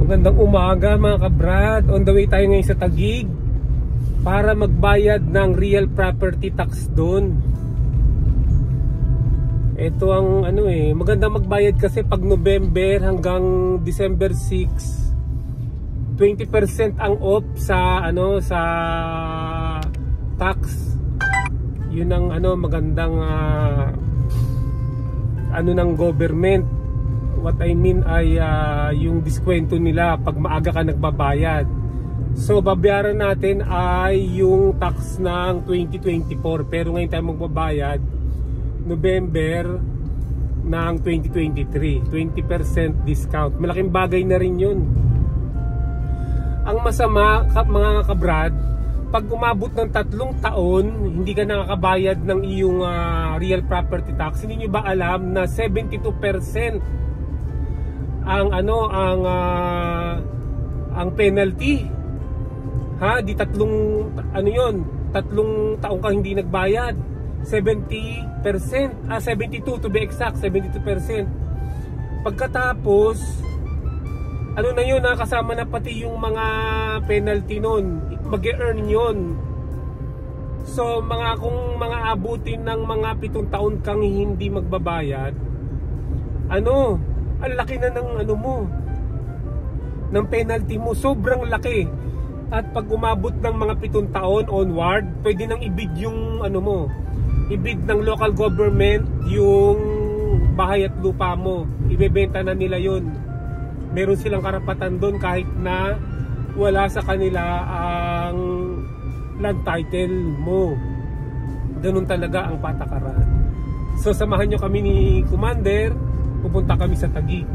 Magandang umaga mga kabrad. On the way tayo ngayon sa Taguig para magbayad ng real property tax doon. Ito ang maganda magbayad kasi pag November hanggang December 6, 20% ang off sa sa tax. Yun ang magandang ng government. What I mean ay yung diskwento nila pag maaga ka nagbabayad. So babayaran natin ay yung tax ng 2024, pero ngayon tayo magbabayad November ng 2023, 20% discount. Malaking bagay na rin yun. Ang masama mga kabrad, pag umabot ng 3 taon hindi ka nakakabayad ng iyong real property tax. Hindi nyo ba alam na 72% ang penalty? Di 3 taong ka hindi nagbayad. 70%, 72 to be exact, 72%. Pagkatapos na yun, kasama na pati yung mga penalty nun, mag-e-earn yun. So kung mga abutin ng mga 7 taon kang hindi magbabayad, ang laki na ng ng penalty mo, sobrang laki. At pag umabot ng mga 7 taon onward, pwede nang ibid yung ibid ng local government yung bahay at lupa mo. Ibebenta na nila yun. Meron silang karapatan doon kahit na wala sa kanila ang land title mo. Ganun talaga ang patakaran. So samahan nyo kami ni Commander, pupunta kami sa Taguig.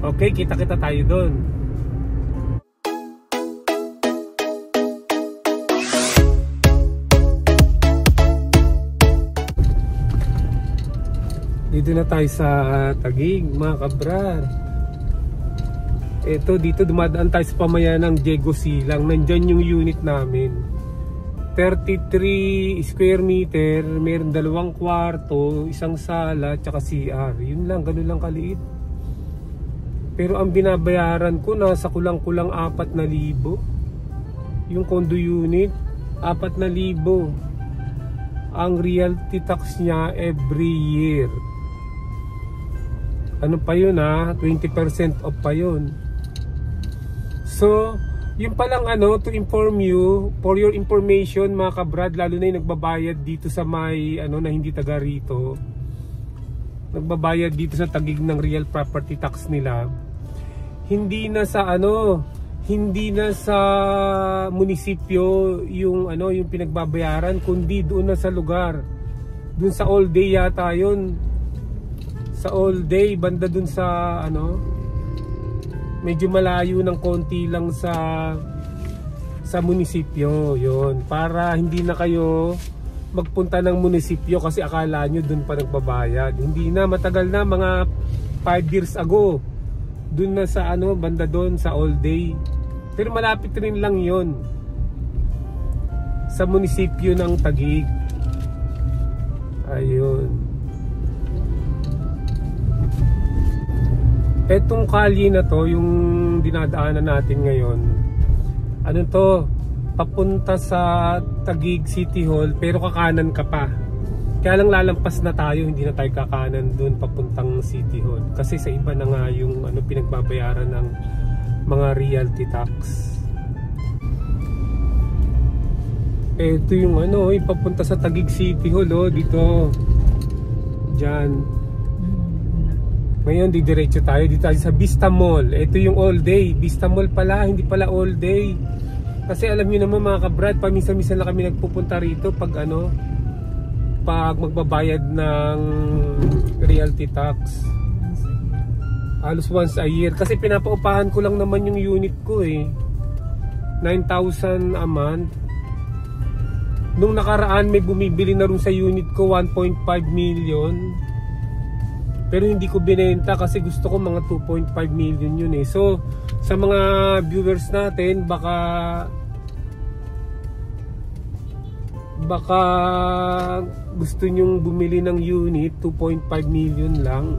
Okay, kita-kita tayo doon. Dito na tayo sa Taguig mga kabrad. Dito dumadaan tayo sa pamayanan ng Diego Silang. Nandyan yung unit namin, 33 square meter, meron 2 kwarto, 1 sala, tsaka CR. Yun lang, ganun lang kaliit. Pero ang binabayaran ko nasa kulang-kulang 4,000. Yung condo unit 4,000. Ang realty tax niya every year. Ano pa yun 20% off pa yun. So yung palang to inform you, for your information mga kabrad, lalo na yung nagbabayad dito sa may na hindi taga rito, nagbabayad dito sa Taguig ng real property tax nila, hindi na sa munisipyo yung yung pinagbabayaran, kundi doon na sa lugar, doon sa all day yata yun, sa all day, banda doon sa medyo malayo ng konti lang sa munisipyo yon, para hindi na kayo magpunta ng munisipyo kasi akala nyo dun pa nagbabayad. Hindi na, matagal na, mga 5 years ago dun na sa banda doon sa all day. Pero malapit rin lang yon sa munisipyo ng Taguig. Ayun. Etong kalye na to, yung dinadaanan natin ngayon, papunta sa Taguig City Hall, pero kakanan ka pa. Kaya lang lalampas na tayo, hindi na tayo kakanan dun papuntang City Hall. Kasi sa iba na nga yung pinagbabayaran ng mga realty tax. Ito yung papunta sa Taguig City Hall, dito. Diyan. Ngayon didiretso tayo dito sa Vista Mall. Ito yung all day. Vista Mall pala, hindi pala all day. Kasi alam niyo naman mga kabrad, paminsan-minsan lang kami nagpupunta rito pag pag magbabayad ng realty tax. Halos once a year. Kasi pinapaupahan ko lang naman yung unit ko 9,000 a month. Nung nakaraan may bumibili na rin sa unit ko 1.5 million. Pero hindi ko binenta kasi gusto ko mga 2.5 million yun So sa mga viewers natin, baka gusto nyong bumili ng unit 2.5 million lang.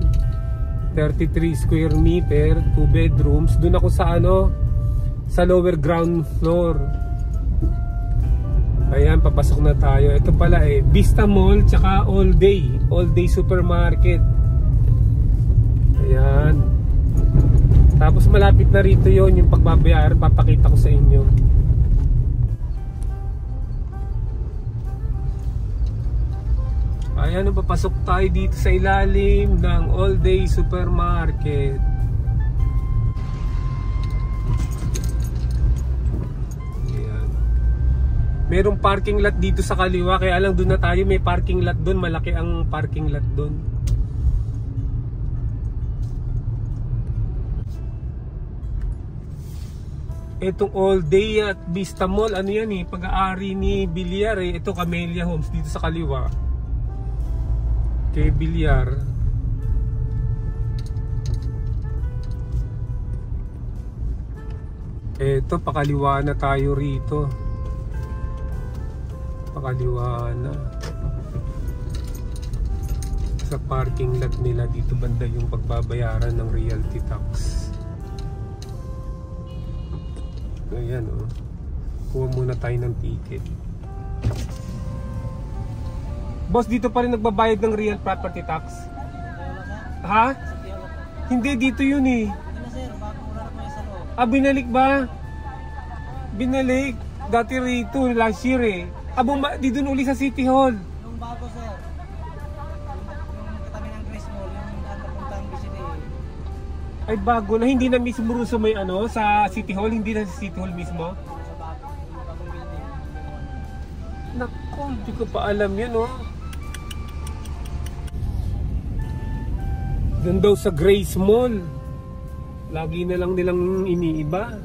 33 square meter, 2 bedrooms. Doon ako sa ano, sa lower ground floor. Ayan, papasok na tayo. Ito pala Vista Mall tsaka All Day Supermarket. Ayan. Tapos malapit na rito yon yung pagbabayar. Papakita ko sa inyo. Ayan, papasok tayo dito sa ilalim ng All Day Supermarket. Ayan. Merong parking lot dito sa kaliwa, kaya lang doon na tayo. May parking lot doon, malaki ang parking lot doon. Itong All Day at Vista Mall, ano yan pag-aari ni Villar Ito Camellia Homes dito sa kaliwa. Kay Villar. Ito, pakaliwa na tayo rito. Pakaliwa na. Sa parking lot nila dito banda yung pagbabayaran ng realty tax. Ayan kuha muna tayo ng ticket. Boss, dito pa rin nagbabayad ng real property tax? Ha? Hindi, dito yun binalik ba? Binalik. Dati rito, last year di doon uli sa City Hall. Yung bago sir. Yung katabi ng Grace Mall, yung napuntang BCD. Ay bago na, hindi na mismo rin sa may sa City Hall, hindi na sa City Hall mismo? Sa bago, yung bagong building. Naku, hindi ko pa alam yan Doon daw sa Grace Mall. Lagi na lang nilang iniiba.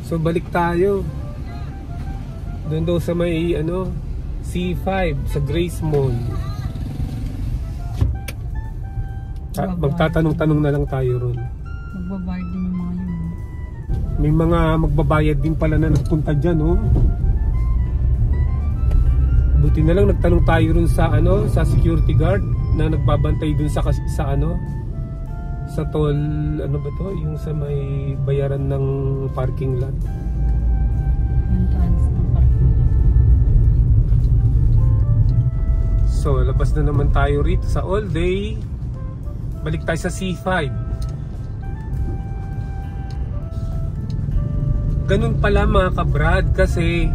So balik tayo. Doon daw sa may C5 sa Grace Mall. Magtatanong-tanong na lang tayo ron. Magbabayad din yung mga yun. May mga magbabayad din pala na nagpunta dyan Buti na lang nagtanong tayo ron sa sa security guard na nagbabantay dun sa toll, ba to? Yung sa may bayaran ng parking lot. Entrance ng parking lot. So, labas na naman tayo rito sa All Day. Balik tayo sa C5. Ganun pala mga kabrad, kasi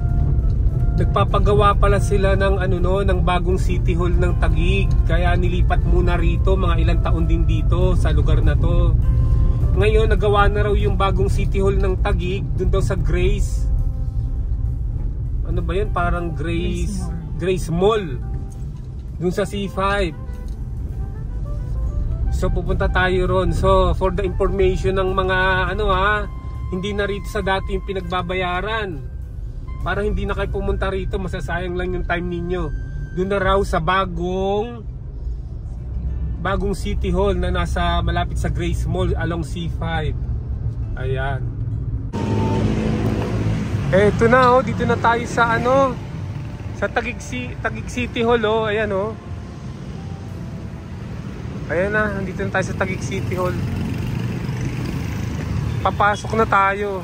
nagpapagawa pala sila ng ng bagong City Hall ng Taguig. Kaya nilipat muna rito, mga ilang taon din dito sa lugar na to. Ngayon nagawa na raw yung bagong City Hall ng Taguig dun daw sa Grace. Ano ba yan? Parang Grace Mall. Dun sa C5. So pupunta tayo ron. So for the information ng mga hindi na rito sa dati yung pinagbabayaran. Para hindi na kayo pumunta rito, masasayang lang yung time ninyo. Doon na raw sa bagong City Hall na nasa malapit sa Grace Mall along C5. Ayan. Eto na dito na tayo sa sa Taguig City Hall ayan Ayan na, dito na tayo sa Taguig City Hall. Papasok na tayo.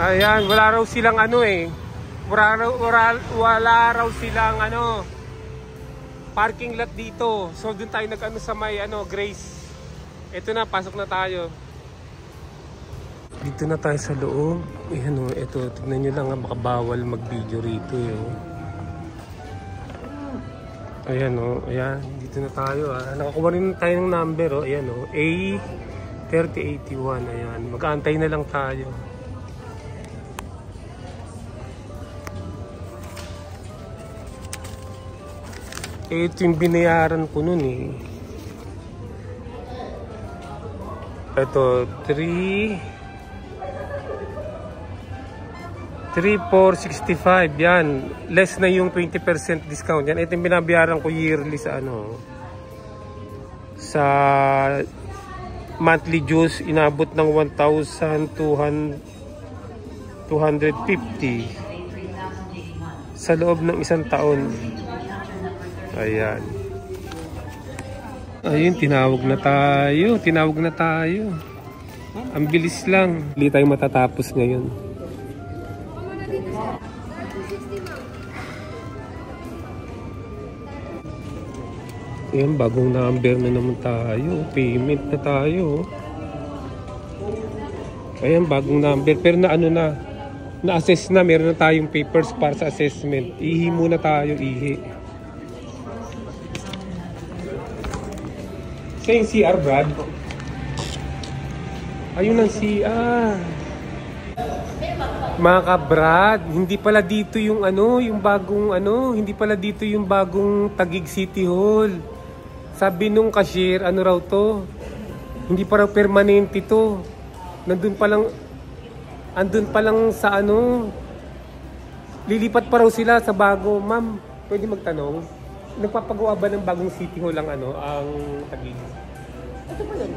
Ayan, wala raw silang wala raw silang parking lot dito. So doon tayo sa may Grace. Ito na, pasok na tayo. Dito na tayo sa loob. Ayan ito, tignan nyo lang baka bawal mag-video rito Ayan ayan, dito na tayo Nakakuha rin tayo ng number ayan A3081. Ayan, mag-aantay na lang tayo. Ito yung binayaran ko nun Ito 3,465 yan. Less na yung 20% discount yan. Ito yung binabayaran ko yearly sa sa monthly dues. Inabot ng 1,200 250 sa loob ng isang taon. Ayan. Ayun, tinawag na tayo. Tinawag na tayo. Ang bilis lang. Hindi tayo matatapos ngayon. Ayan, bagong number na naman tayo. Payment na tayo. Ayan, bagong number. Pero na ano na-assess na. Meron na tayong papers para sa assessment. Ihi muna tayo, ihi. Sa yung CR, Brad. Ayun ang CR. Mga ka-Brad, hindi pala dito yung yung bagong hindi pala dito yung bagong Taguig City Hall. Sabi nung cashier, raw to? Hindi pa raw permanente to. Andun pa lang sa lilipat pa raw sila sa bago. Ma'am, pwede magtanong? Nagpapagawa ba ng bagong City Hall ang Taguig? Ito po yun.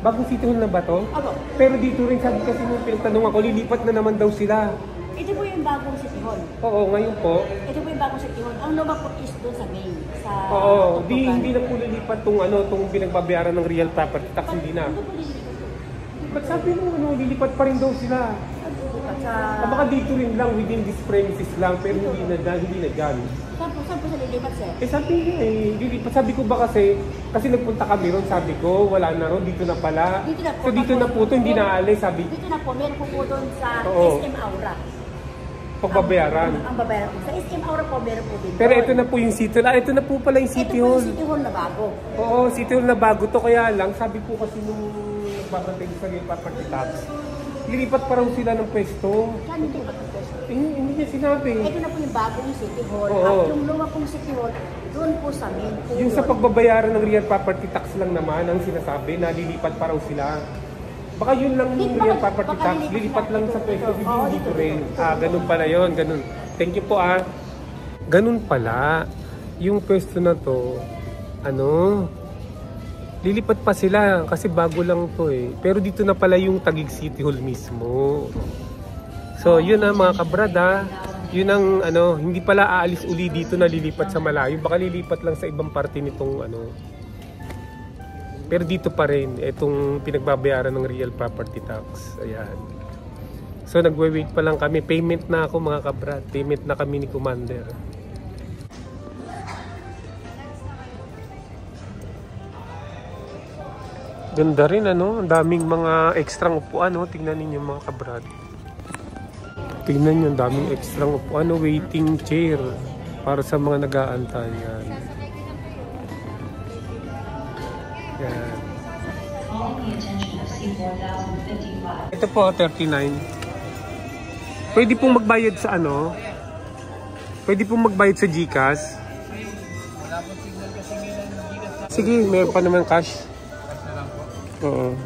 Bagong City Hall na ba to? Opo. Pero dito rin sabi kasi nung pinagtanong ako, lilipat na naman daw sila. Ito po yung bagong City Hall. Oo, ngayon po. Ito po yung bagong City Hall. Ang luma po is doon sa main. Sa Oo, Tutukan. hindi na po lilipat tong pinagbabayaran ng real property tax, hindi na. Ano po lilipat? Ba't sabi mo lilipat pa rin daw sila? At sa... Baka dito rin lang, within this premises lang, pero hindi na dyan. Saan po sa lilipat, sir? Sabi niya lilipat. Sabi ko ba kasi nagpunta kami ron, sabi ko, wala na ron, dito na pala. Dito na po. So dito na po ito, hindi na alis, sabi. Dito na po, meron po doon sa Oo. SM Aura. Pagbabayaran. Ang babayaran po. Sa SM Aura po, meron po din. Pero ito na po yung City Hall. Ito na po pala yung City Ito po Hall. yung City Hall na bago. Oo, City Hall na bago to. Kaya lang, sabi po kasi nung nagbabantay sa real property tax, lilipat pa raw sila ng pwesto. Saan hindi ba ito? Hindi niya sinabi. Ito na po yung bagong City Hall. Oo. At yung luma pong City Hall, doon po sa main po Yung sa yun. pagbabayaran ng real property tax lang naman ang sinasabi na lilipat pa raw sila. Baka yun lang yung real property tax, lilipat lang sa pwesto, hindi dito rin. Ganun pala yun, ganun. Thank you po Ganun pala, yung pwesto na to, lilipat pa sila kasi bago lang to eh. Pero dito na pala yung Taguig City Hall mismo. So yun mga kabrad yun ang hindi pala aalis uli dito na lilipat sa malayo. Baka lilipat lang sa ibang parte nitong Pero dito pa rin itong pinagbabayaran ng real property tax. Ayan. So nagwe-wait pa lang kami. Payment na ako mga kabrad. Payment na kami ni Commander. Ganda rin ang daming mga extrang upuan tingnan niyo mga kabrad. Tingnan niyo, ang daming extrang upuan waiting chair para sa mga nag-aantay yan. Yan. Ito po 39. Pwede pong magbayad sa Pwede pong magbayad sa GCash. Sige, meron pa naman cash. Oo.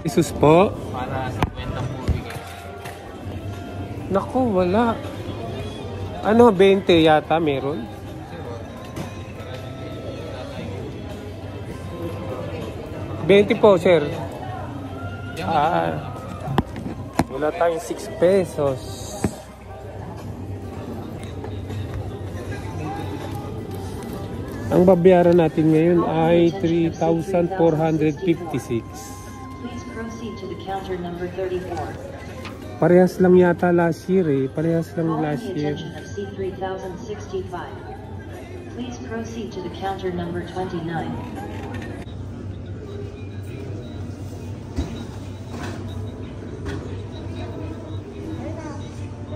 Isus po? Para 50 po bigay. Naku, wala. 20 yata meron? $20 po, sir. Wala tayong 6 pesos. Ang babayaran natin ngayon ay 3,456. Please proceed to the counter number 34. Parehas lang yata last year Parehas lang Calling last the year. attention of C3065. Please proceed to the counter number 29.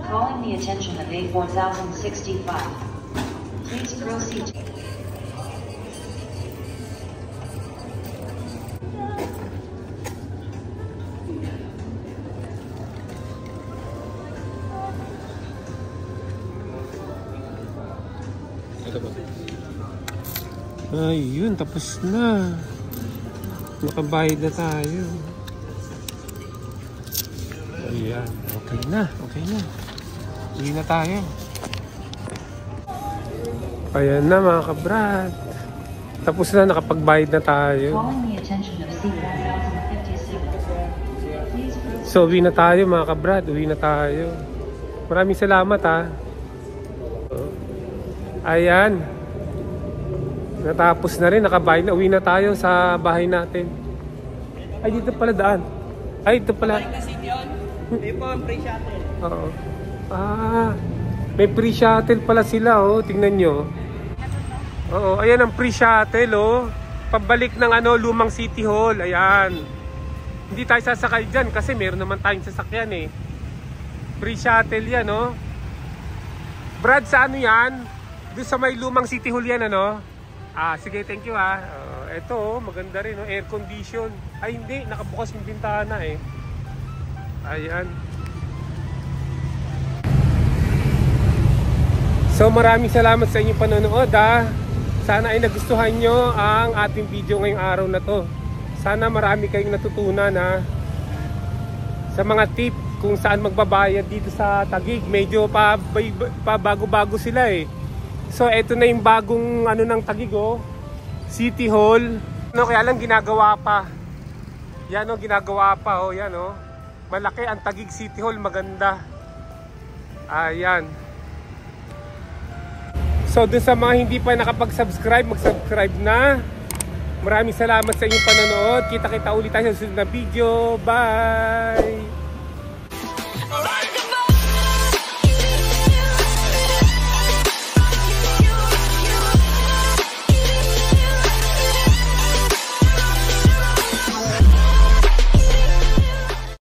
Calling the attention of A4065. Please proceed to... Ayun, tapos na. Nakabayad na tayo. Ayan, okay na. Uwi na tayo. Ayan na mga kabrad. Tapos na, nakapagbayad na tayo. Calling the attention of C1056. Please proceed. So, uwi na tayo mga kabrad. Uwi na tayo. Maraming salamat ha. Ayan. Natapos na rin. Nakabayad na. Uwi na tayo sa bahay natin. Ay, dito pala daan. Ay, dito pala. Hindi po, free shuttle. Oo. Ah, may free shuttle pala sila oh. Tingnan nyo. Oo, ayan ang free shuttle oh. Pabalik ng lumang City Hall. Ayan. Hindi tayo sasakay dyan kasi meron naman tayong sasakyan eh. Free shuttle yan oh. Brad, sa ano yan? Doon sa may lumang City Hall yan ano? Ah, sige, thank you ha. Ito oh, maganda rin oh. Air condition. Ay hindi, nakabukas yung bintana eh. Ayan. So maraming salamat sa inyong panonood ha. Sana ay nagustuhan nyo ang ating video ngayong araw na to. Sana marami kayong natutunan ha. Sa mga tip kung saan magbabayad dito sa Taguig. Medyo pa bago-bago sila eh. So eto na yung bagong ng Taguig oh. City Hall. Kaya lang ginagawa pa. Yan oh, ginagawa pa oh. Yan oh. Malaki ang Taguig City Hall. Maganda. Ayan. So dun sa mga hindi pa nakapag-subscribe, mag-subscribe na. Maraming salamat sa inyong panonood. Kita-kita ulit tayo sa susunod na video. Bye!